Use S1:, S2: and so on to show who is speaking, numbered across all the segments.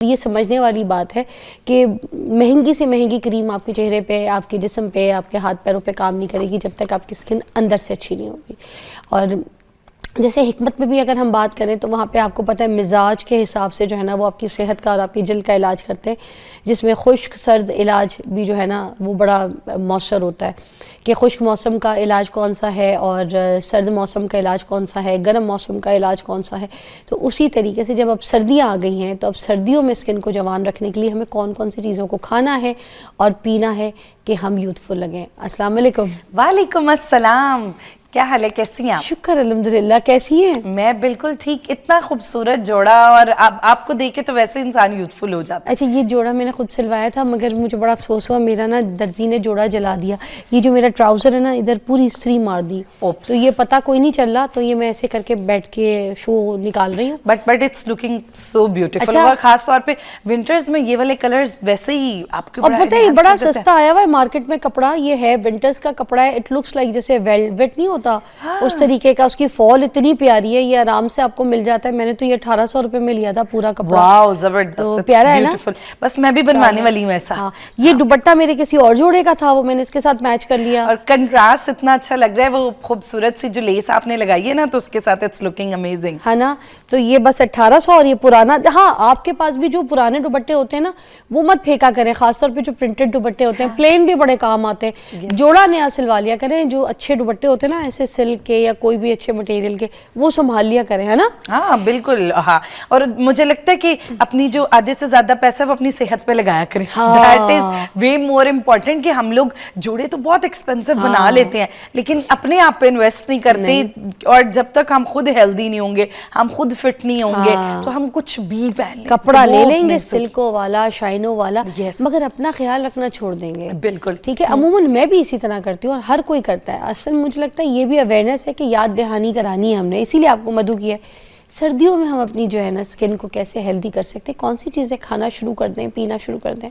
S1: ये समझने वाली बात है कि महंगी से महंगी क्रीम आपके चेहरे पे, आपके जिस्म पे, आपके हाथ पैरों पे काम नहीं करेगी जब तक आपकी स्किन अंदर से अच्छी नहीं होगी। और जैसे हिकमत में भी अगर हम बात करें तो वहाँ पे आपको पता है मिजाज के हिसाब से जो है ना वो आपकी सेहत का और आपकी जल्द का इलाज करते हैं, जिसमें खुश्क सर्द इलाज भी जो है ना वो बड़ा मौसर होता है कि खुश्क मौसम का इलाज कौन सा है और सर्द मौसम का इलाज कौन सा है, गर्म मौसम का इलाज कौन सा है। तो उसी तरीके से जब अब सर्दियाँ आ गई हैं तो अब सर्दियों में स्किन को जवान रखने के लिए हमें कौन कौन सी चीज़ों को खाना है और पीना है कि हम यूथफुल लगें। अस्सलाम वालेकुम।
S2: वालेकुम अस्सलाम, क्या हाल है, कैसी हैं आप?
S1: शुक्र अल्हम्दुलिल्लाह, कैसी हैं?
S2: मैं बिल्कुल ठीक। इतना खूबसूरत जोड़ा और आपको देख के तो वैसे इंसान यूथफुल हो जाता है।
S1: अच्छा, ये जोड़ा मैंने खुद सिलवाया था मगर मुझे बड़ा अफसोस हुआ, मेरा ना दर्जी ने जोड़ा जला दिया। ये जो मेरा ट्राउज़र है ना इधर पूरी इस्त्री मार दी, तो ये पता कोई नहीं चल रहा, तो ये मैं ऐसे करके बैठ के शो निकाल रही हूँ।
S2: But it's looking so beautiful. और खास तौर पे विंटर्स में ये वाले कलर्स वैसे ही आपके
S1: और पता है ये बड़ा सस्ता आया हुआ है मार्केट में कपड़ा, ये है विंटर्स का कपड़ा है। इट लुक्स लाइक जैसे वेलवेट नहीं होता उस तरीके का, उसकी फॉल इतनी प्यारी है, ये आराम से आपको मिल जाता है। मैंने तो ये 1800 रुपए में लिया था पूरा कपड़ा।
S2: वाओ, जबरदस्त,
S1: तो प्यारा है ना?
S2: बस मैं भी बनवाने वाली हूँ ऐसा।
S1: हाँ, ये दुपट्टा मेरे किसी और जोड़े का था, वो मैंने इसके साथ मैच कर लिया
S2: और कंट्रास्ट इतना अच्छा लग रहा है। वो खूबसूरत सी जो लेस आपने लगाई है ना तो उसके साथ इट्स लुकिंग अमेजिंग,
S1: है ना? तो ये बस 1800 और ये पुराना। हाँ, आपके पास भी जो पुराने दुपट्टे होते हैं ना वो मत फेंका करें, खासतौर पे जो प्रिंटेड दुपट्टे होते हैं, प्लेन भी बड़े काम आते हैं। जोड़ा नया सिलवा लिया करें, जो अच्छे दुपट्टे होते हैं ना ऐसे सिल्क के या कोई भी अच्छे मटेरियल के, वो संभाल लिया करें, है ना?
S2: हाँ बिल्कुल। हाँ, और मुझे लगता है कि अपनी जो आधे से ज्यादा पैसा वो अपनी सेहत पे लगाया करें। That is way more important. कि हम लोग जोड़े तो बहुत एक्सपेंसिव बना लेते हैं लेकिन अपने आप पे इन्वेस्ट नहीं करते और जब तक हम खुद हेल्दी नहीं होंगे, हम खुद फिट नहीं होंगे तो हम कुछ भी पहन
S1: कपड़ा ले लेंगे सिल्को वाला, शाइनो वाला, मगर अपना ख्याल रखना छोड़ देंगे।
S2: बिल्कुल
S1: ठीक है। अमूमन मैं भी इसी तरह करती हूँ और हर कोई करता है। असल मुझे लगता है ये भी अवेयरनेस है कि याद दहानी करानी है हमने, इसीलिए आपको मधु किया है। सर्दियों में हम अपनी जो है ना स्किन को कैसे हेल्दी कर सकते हैं, कौन सी चीज़ें खाना शुरू कर दें, पीना शुरू कर दें?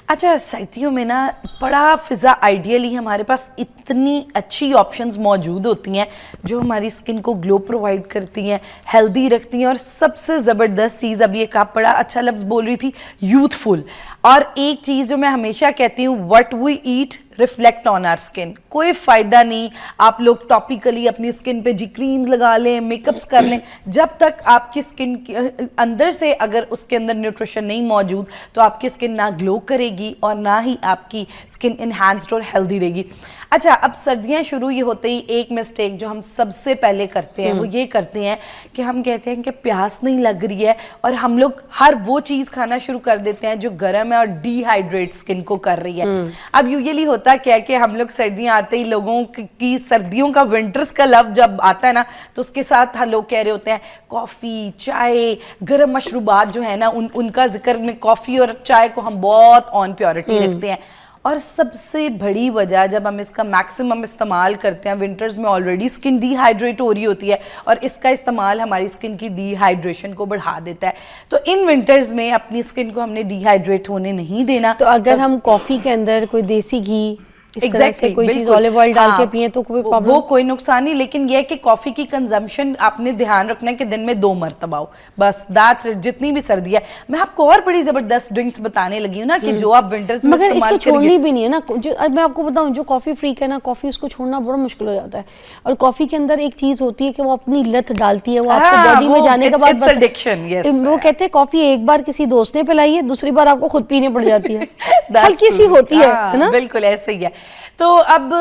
S2: अच्छा, सर्दियों में ना बड़ा फिज़ा आइडियली हमारे पास इतनी अच्छी ऑप्शंस मौजूद होती हैं जो हमारी स्किन को ग्लो प्रोवाइड करती हैं, हेल्दी रखती हैं और सबसे ज़बरदस्त चीज़, अभी एक आप बड़ा अच्छा लफ्ज़ बोल रही थी, यूथफुल। और एक चीज़ जो मैं हमेशा कहती हूँ, what we eat reflect on our skin. कोई फ़ायदा नहीं आप लोग टॉपिकली अपनी स्किन पे जी क्रीम्स लगा लें, मेकअप्स कर लें, जब तक आपकी स्किन अंदर से अगर उसके अंदर न्यूट्रिशन नहीं मौजूद तो आपकी स्किन ना ग्लो करेगी और ना ही आपकी स्किन इन्हांस्ड और हेल्दी रहेगी। अच्छा, अब सर्दियां शुरू ये होते ही एक मिस्टेक जो हम सबसे पहले करते हैं वो ये करते हैं कि हम कहते हैं कि प्यास नहीं लग रही है और हम लोग हर वो चीज़ खाना शुरू कर देते हैं जो गर्म है और डिहाइड्रेट स्किन को कर रही है। अब यूजुअली होता क्या है कि हम लोग सर्दियां आते ही लोगों की सर्दियों का विंटर्स का लव जब आता है ना तो उसके साथ लोग कह रहे होते हैं कॉफ़ी, चाय, गर्म मशरूबात जो है ना उनका जिक्र में कॉफ़ी और चाय को हम बहुत ऑन प्योरिटी रखते हैं। और सबसे बड़ी वजह जब हम इसका मैक्सिमम इस्तेमाल करते हैं, विंटर्स में ऑलरेडी स्किन डिहाइड्रेट हो रही होती है और इसका इस्तेमाल हमारी स्किन की डिहाइड्रेशन को बढ़ा देता है। तो इन विंटर्स में अपनी स्किन को हमने डिहाइड्रेट होने नहीं देना।
S1: तो अगर हम कॉफ़ी के अंदर कोई देसी घी Exactly, कोई चीज ऑलिव ऑयल डाल के पिए तो कोई प्रॉब्लम,
S2: वो कोई नुकसान नहीं। लेकिन यह कि कॉफी की कंजम्पशन आपने ध्यान रखना है कि दिन में 2 मरतबा हो, बस दैट्स इट। जितनी भी सर्दी है, मैं आपको और बड़ी जबरदस्त ड्रिंक्स बताने लगी हूँ ना कि जो आप विंटर्स में
S1: मगर इसको छोड़नी भी नहीं है ना। जो मैं आपको बताऊं, जो कॉफी फ्रीक है ना, कॉफी उसको छोड़ना बड़ा मुश्किल हो जाता है। और कॉफी के अंदर एक चीज होती है कि वो अपनी लत डालती है, वो आपको बॉडी में जाने के बाद वो कहते हैं कॉफी एक बार किसी दोस्त ने पिलाई है, दूसरी बार आपको खुद पीने पड़ जाती है, हल्की सी होती है ना।
S2: बिल्कुल ऐसे ही है। तो अब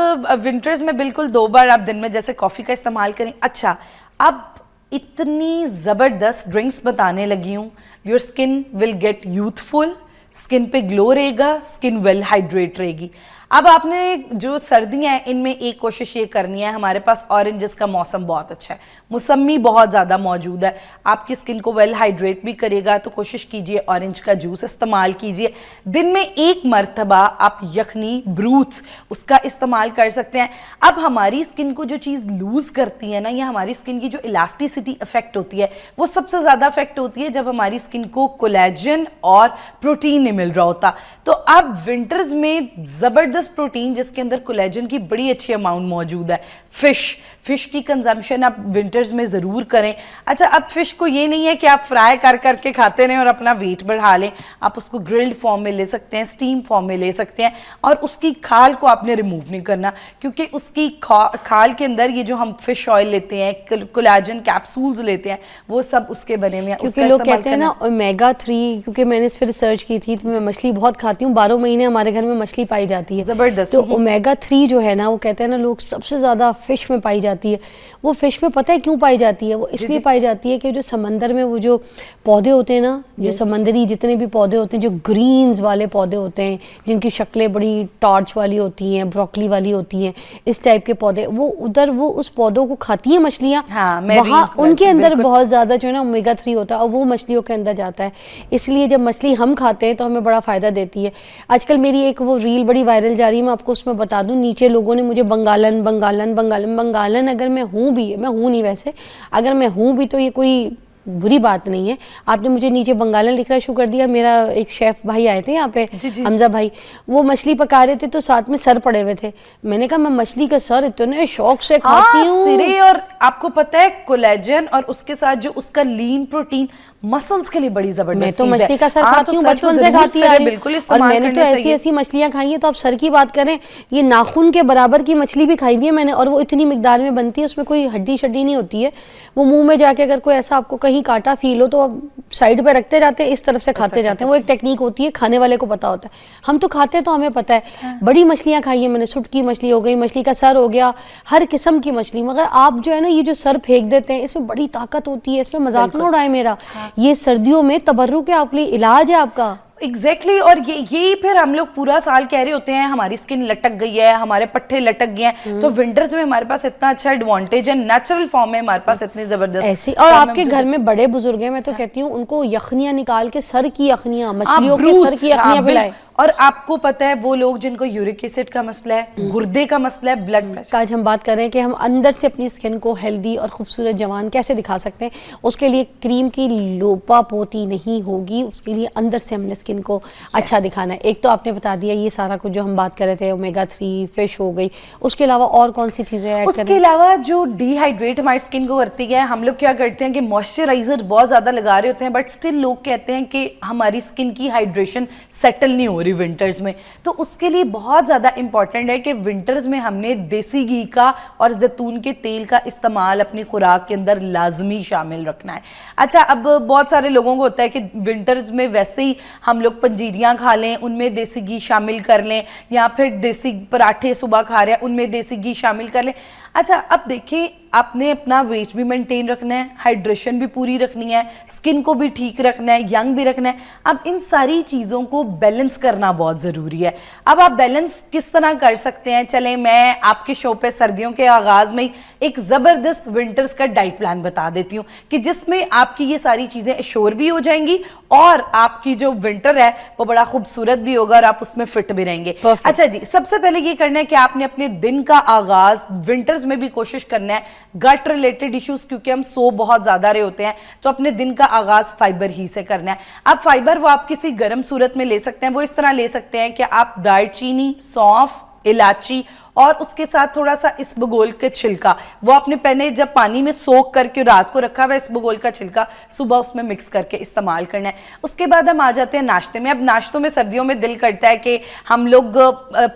S2: विंटर्स में बिल्कुल 2 बार आप दिन में जैसे कॉफ़ी का इस्तेमाल करें। अच्छा, अब इतनी ज़बरदस्त ड्रिंक्स बताने लगी हूँ, your skin will get youthful, skin पे ग्लो रहेगा, स्किन वेल हाइड्रेट रहेगी। अब आपने जो सर्दियाँ हैं इनमें एक कोशिश ये करनी है, हमारे पास ऑरेंजेस का मौसम बहुत अच्छा है, मौसमी बहुत ज़्यादा मौजूद है, आपकी स्किन को वेल हाइड्रेट भी करेगा। तो कोशिश कीजिए ऑरेंज का जूस इस्तेमाल कीजिए। दिन में 1 मरतबा आप यखनी, ब्रूथ उसका इस्तेमाल कर सकते हैं। अब हमारी स्किन को जो चीज़ लूज़ करती है ना, या हमारी स्किन की जो इलास्टिसिटी अफेक्ट होती है, वो सबसे ज़्यादा अफेक्ट होती है जब हमारी स्किन को कोलेजन और प्रोटीन नहीं मिल रहा होता। तो अब विंटर्स में ज़बरदस्त जबरदस्त प्रोटीन जिसके अंदर कोलेजन की बड़ी अच्छी अमाउंट मौजूद है। फिश की कंजम्पशन आप विंटर्स में ज़रूर करें। अच्छा, अब फिश को ये नहीं है कि आप फ्राई कर करके खाते रहें और अपना वेट बढ़ा लें, आप उसको ग्रिल्ड फॉर्म में ले सकते हैं, स्टीम फॉर्म में ले सकते हैं, और उसकी खाल को आपने रिमूव नहीं करना, क्योंकि उसकी खाल के अंदर ये जो हम फिश ऑयल लेते हैं, कोलेजन कैप्सूल्स लेते हैं, वो सब उसके बने हुए हैं।
S1: क्योंकि लोग कहते हैं ना ओमेगा 3, क्योंकि मैंने इस पर रिसर्च की थी, तो मैं मछली बहुत खाती हूँ, 12 महीने हमारे घर में मछली पाई जाती है,
S2: ज़बरदस्त।
S1: तो ओमेगा 3 जो है ना, वो कहते हैं ना लोग सबसे ज़्यादा फिश में पाई जाती है। वो फिश में पता है क्यों पाई जाती है? वो इसलिए पाई जाती है कि जो समंदर में वो जो पौधे होते हैं ना, जो समंदरी जितने भी पौधे होते हैं, जो ग्रीन्स वाले पौधे होते हैं, जिनकी शक्लें बड़ी टॉर्च वाली होती हैं, ब्रोकली वाली होती हैं, इस टाइप के पौधे, वो उधर वो उस पौधों को खाती है मछलियाँ, वहाँ उनके अंदर बहुत ज़्यादा जो है ना ओमेगा 3 होता है, और वो मछलियों के अंदर जाता है। इसलिए जब मछली हम खाते हैं तो हमें बड़ा फ़ायदा देती है। आजकल मेरी एक वो रील बड़ी वायरल जा रही है, मैं आपको उसमें बता दूँ, नीचे लोगों ने मुझे बंगालन अगर मैं हूँ भी, मैं हूँ नहीं वैसे, अगर मैं हूँ भी तो ये कोई बुरी बात नहीं है। आपने मुझे नीचे बंगालन लिखना शुरू कर दिया। मेरा एक शेफ भाई आए थे यहाँ पे, हमजा भाई, वो मछली पका रहे थे तो साथ में सर पड़े हुए थे। मैंने कहा मैं मछली का सर इतने शौक से खाती हूँ।
S2: सिरे, और आपको पता है कोलेजन और उसके साथ जो उसका लीन प्रोटीन मसल्स के लिए बड़ी जबरदस्त
S1: मैं तो मछली का सर खाती हूँ, बचपन से खाती आ रही हूँ, और मैंने तो ऐसी ऐसी मछलियाँ खाई हैं। तो आप सर की बात करें, ये नाखून के बराबर की मछली भी खाई हुई है मैंने, और वो इतनी मिकदार में बनती है, उसमें कोई हड्डी शड्डी नहीं होती है। वो मुंह में जाके अगर कोई ऐसा आपको कहीं काटा फील हो तो आप साइड पे रखते जाते हैं, इस तरफ से खाते जाते हैं। वो एक टेक्निक होती है, खाने वाले को पता होता है। हम तो खाते हैं तो हमें पता है। बड़ी मछलियाँ खाई है मैंने, सुटकी मछली हो गई, मछली का सर हो गया, हर किस्म की मछली। मगर आप जो है ना ये जो सर फेंक देते हैं, इसमें बड़ी ताकत होती है, इसमें मजाक ना उड़ाए मेरा। ये सर्दियों में तबर्रुक है, आपके लिए इलाज है आपका।
S2: एग्जैक्टली और ये फिर हम लोग पूरा साल कह रहे होते हैं हमारी स्किन लटक गई है, हमारे पट्टे लटक गए हैं, तो विंटर्स में हमारे पास इतना अच्छा एडवांटेज है, नेचुरल फॉर्म में हमारे पास इतनी जबरदस्त
S1: ऐसे। और आपके घर में बड़े बुजुर्ग हैं, मैं तो कहती हूँ उनको यखनियाँ निकाल के, सर की यखनियाँ, मछलियों के सर की यखनियाँ पिलाए।
S2: और आपको पता है वो लोग जिनको यूरिक एसिड का मसला है, गुर्दे का मसला है, ब्लड प्रेशर,
S1: आज हम बात कर रहे हैं कि हम अंदर से अपनी स्किन को हेल्दी और खूबसूरत जवान कैसे दिखा सकते हैं। उसके लिए क्रीम की लोपापोती नहीं होगी, उसके लिए अंदर से हमने स्किन को अच्छा दिखाना है। एक तो आपने बता दिया ये सारा कुछ जो हम बात कर रहे थे, ओमेगा 3, फिश हो गई, उसके अलावा और कौन सी चीज़ें ऐड करें?
S2: उसके अलावा जो डिहाइड्रेट हमारी स्किन को करती है, हम लोग क्या करते हैं कि मॉइस्चराइजर बहुत ज़्यादा लगा रहे होते हैं, बट स्टिल लोग कहते हैं कि हमारी स्किन की हाइड्रेशन सेटल नहीं हो विंटर्स में। तो उसके लिए बहुत ज़्यादा इंपॉर्टेंट है कि विंटर्स में हमने देसी घी का और जैतून के तेल का इस्तेमाल अपनी खुराक के अंदर लाजमी शामिल रखना है। अच्छा, अब बहुत सारे लोगों को होता है कि विंटर्स में वैसे ही हम लोग पंजीरियाँ खा लें, उनमें देसी घी शामिल कर लें, या फिर देसी पराठे सुबह खा रहे हैं उनमें देसी घी शामिल कर लें। अच्छा, अब देखिए आपने अपना वेट भी मेंटेन रखना है, हाइड्रेशन भी पूरी रखनी है, स्किन को भी ठीक रखना है, यंग भी रखना है। अब इन सारी चीज़ों को बैलेंस करना बहुत ज़रूरी है। अब आप बैलेंस किस तरह कर सकते हैं? चलें मैं आपके शो पे सर्दियों के आगाज़ में ही एक ज़बरदस्त विंटर्स का डाइट प्लान बता देती हूँ कि जिसमें आपकी ये सारी चीज़ें एश्योर भी हो जाएंगी और आपकी जो विंटर है वो बड़ा खूबसूरत भी होगा और आप उसमें फिट भी रहेंगे। अच्छा जी, सबसे पहले ये करना है कि आपने अपने दिन का आगाज़ विंटर्स में भी कोशिश करना है गट रिलेटेड इश्यूज, क्योंकि हम सो बहुत ज्यादा रहे होते हैं, तो अपने दिन का आगाज फाइबर ही से करना है। अब फाइबर वो आप किसी गर्म सूरत में ले सकते हैं, वो इस तरह ले सकते हैं कि आप दालचीनी, सौंफ, इलायची और उसके साथ थोड़ा सा इसबगोल का छिलका, वो आपने पहले जब पानी में सोख करके रात को रखा हुआ इसबगोल का छिलका सुबह उसमें मिक्स करके इस्तेमाल करना है। उसके बाद हम आ जाते हैं नाश्ते में। अब नाश्तों में सर्दियों में दिल करता है कि हम लोग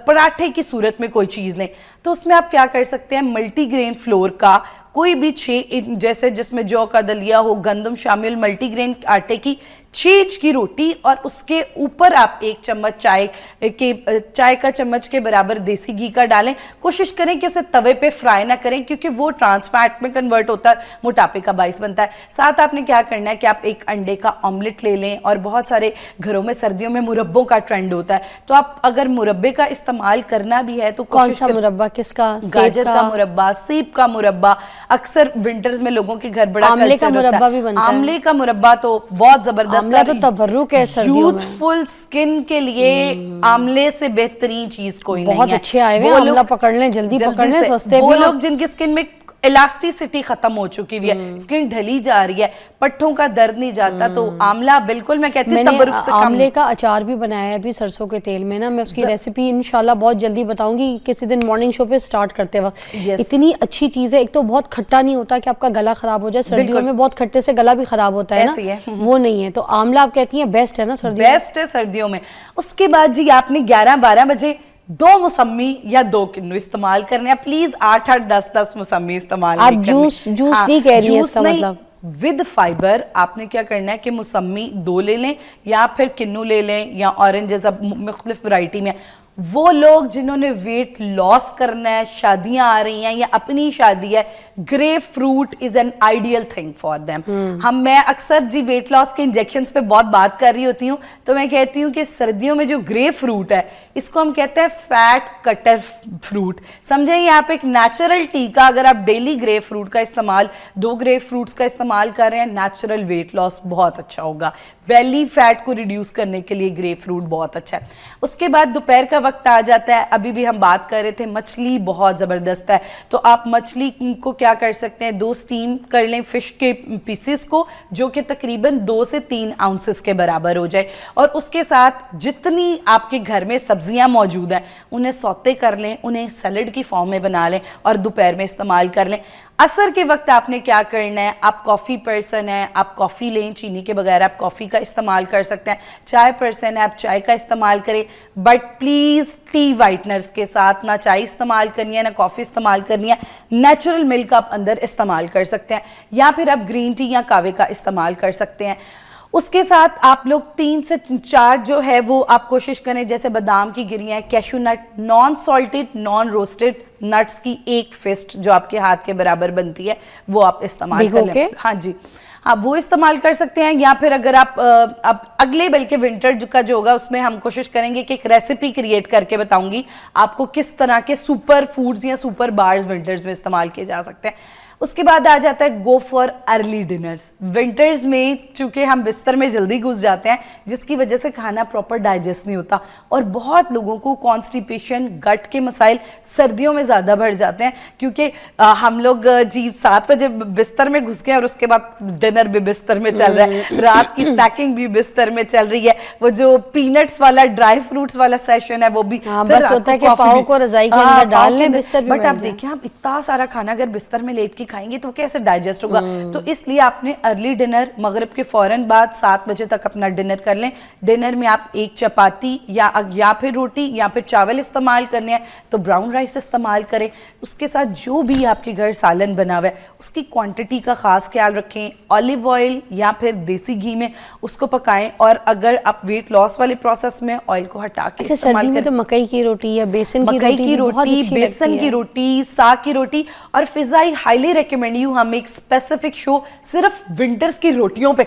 S2: पराठे की सूरत में कोई चीज़ लें, तो उसमें आप क्या कर सकते हैं, मल्टीग्रेन फ्लोर का कोई भी 6 जैसे जिसमें जौ का दलिया हो, गंदम शामिल, मल्टीग्रेन आटे की 6 इंच की रोटी और उसके ऊपर आप 1 चम्मच चाय का चम्मच के बराबर देसी घी का डालें। कोशिश करें कि उसे तवे पे फ्राई ना करें, क्योंकि वो ट्रांस फैट में कन्वर्ट होता है, मोटापे का बाइस बनता है। साथ आपने क्या करना है कि आप 1 अंडे का ऑमलेट ले लें, और बहुत सारे घरों में सर्दियों में मुरब्बों का ट्रेंड होता है, तो आप अगर मुरब्बे का इस्तेमाल करना भी है तो
S1: कौन सा मुरब्बा, किसका?
S2: गाजर का मुरब्बा, सेब का मुरब्बा, अक्सर विंटर्स में लोगों के घर बड़ा
S1: आमले का मुरब्बा भी बनता है।
S2: आमले का मुरब्बा तो बहुत जबरदस्त,
S1: आमला तो तबर्रुक है सर्दियों में।
S2: यूथफुल स्किन के लिए आमले से बेहतरीन चीज कोई नहीं है।
S1: बहुत अच्छे आए हुए, आमला पकड़ लें, जल्दी पकड़ लें, सस्ते भी।
S2: वो लोग जिनकी स्किन में इलास्टिसिटी खत्म हो चुकी हुई है, स्किन ढली जा रही है, पट्टों का दर्द नहीं जाता। तो आंवला बिल्कुल मैं कहती हूँ तबरुक से काम।
S1: आंवले का अचार भी बनाया है अभी सरसों के तेल में ना, मैं उसकी रेसिपी इंशाल्लाह बहुत जल्दी बताऊंगी किसी दिन मॉर्निंग शो पे स्टार्ट करते वक्त। इतनी अच्छी चीज़ है, एक तो बहुत खट्टा नहीं होता कि आपका गला खराब हो जाए, सर्दियों में बहुत खट्टे से गला भी खराब होता है ना, वो नहीं है। तो आंवला आप कहती हैं बेस्ट है ना सर्दियों में?
S2: बेस्ट है सर्दियों में। उसके बाद जी आपने 11-12 बजे 2 मौसमी या 2 किन्नू इस्तेमाल करने हैं। प्लीज 8-8, 10-10 मौसमी इस्तेमाल
S1: आप जूस नहीं कह रही है इसका मतलब?
S2: विद फाइबर आपने क्या करना है कि मौसमी 2 ले लें या फिर किन्नू ले लें या ऑरेंजेस, अब मुख्तलिफ वैरायटी में। वो लोग जिन्होंने वेट लॉस करना है, शादियां आ रही हैं या अपनी शादी है, grep fruit is an ideal thing for them. मैं अक्सर जी वेट लॉस के इंजेक्शंस पे बहुत बात कर रही होती हूँ, तो मैं कहती हूँ कि सर्दियों में जो ग्रेप फ्रूट है इसको हम कहते हैं फैट कटर फ्रूट। समझे, ये आप एक नेचुरल टीका, अगर आप डेली ग्रेप फ्रूट का इस्तेमाल, 2 ग्रेप फ्रूट्स का इस्तेमाल कर रहे हैं, नेचुरल वेट लॉस बहुत अच्छा होगा। बेली फैट को रिड्यूस करने के लिए ग्रेप फ्रूट बहुत अच्छा है। उसके बाद दोपहर का वक्त आ जाता है, अभी भी हम बात कर रहे थे, मछली बहुत ज़बरदस्त है, तो आप मछली को क्या कर सकते हैं, 2 स्टीम कर लें फिश के पीसेस को, जो कि तकरीबन 2 से 3 आउंसेस के बराबर हो जाए, और उसके साथ जितनी आपके घर में सब्जियां मौजूद हैं उन्हें सौते कर लें, उन्हें सैलड की फॉर्म में बना लें और दोपहर में इस्तेमाल कर लें। असर के वक्त आपने क्या करना है, आप कॉफ़ी पर्सन है, आप कॉफ़ी लें, चीनी के बगैर आप कॉफ़ी का इस्तेमाल कर सकते हैं। चाय पर्सन है, आप चाय का इस्तेमाल करें, बट प्लीज़ टी वाइटनर्स के साथ। ना चाय इस्तेमाल करनी है ना कॉफ़ी इस्तेमाल करनी है, नेचुरल मिल्क आप अंदर इस्तेमाल कर सकते हैं, या फिर आप ग्रीन टी या कावे का इस्तेमाल कर सकते हैं। उसके साथ आप लोग 3 से 4 जो है वो आप कोशिश करें, जैसे बादाम की गिरियाँ, cashew nut, non salted non roasted nuts की 1 फिस्ट जो आपके हाथ के बराबर बनती है, वो आप इस्तेमाल कर लें। हाँ जी, आप वो इस्तेमाल कर सकते हैं। या फिर अगर आप अगले बल्कि विंटर का जो होगा उसमें हम कोशिश करेंगे कि एक रेसिपी क्रिएट करके बताऊंगी आपको किस तरह के सुपर फूड्स या सुपर बार्स विंटर्स में इस्तेमाल किए जा सकते हैं। उसके बाद आ जाता है go for early dinners. Winters में चूंकि हम बिस्तर में जल्दी घुस जाते हैं, जिसकी वजह से खाना प्रॉपर डाइजेस्ट नहीं होता, और बहुत लोगों को कॉन्स्टिपेशन, गट के मसाइल सर्दियों में ज़्यादा बढ़ जाते हैं, क्योंकि हम लोग जी 7 बजे बिस्तर में घुस गए और उसके बाद डिनर भी बिस्तर में चल रहा है, रात की स्नैकिंग भी बिस्तर में चल रही है, वो जो पीनट्स वाला ड्राई फ्रूट्स वाला सेशन है वो भी
S1: बस होता है कि पाव को रजाई के अंदर डाल लें, बिस्तर में।
S2: बट आप देखिए, आप इतना सारा खाना अगर बिस्तर में लेट के खाएंगे तो कैसे डाइजेस्ट होगा। तो इसलिए आपने अर्ली डिनर, मगरिब के फौरन बाद 7 बजे तक अपना डिनर कर लें। डिनर में आप 1 चपाती या फिर रोटी या फिर चावल इस्तेमाल करने हैं तो ब्राउन राइस इस्तेमाल करें। उसके साथ जो भी आपके घर सालन बना हुआ है उसकी क्वांटिटी का खास ख्याल रखें। ऑलिव ऑयल या फिर देसी घी में उसको पकाएं, और अगर आप वेट लॉस वाले प्रोसेस में ऑयल को हटा के इस्तेमाल करें।
S1: तो मकई की रोटी या बेसन की रोटी,
S2: बेसन की रोटी, साग की रोटी। और फिजा, हाईली रिकमेंड यू, हम एक स्पेसिफिक शो सिर्फ विंटर्स की रोटियों पे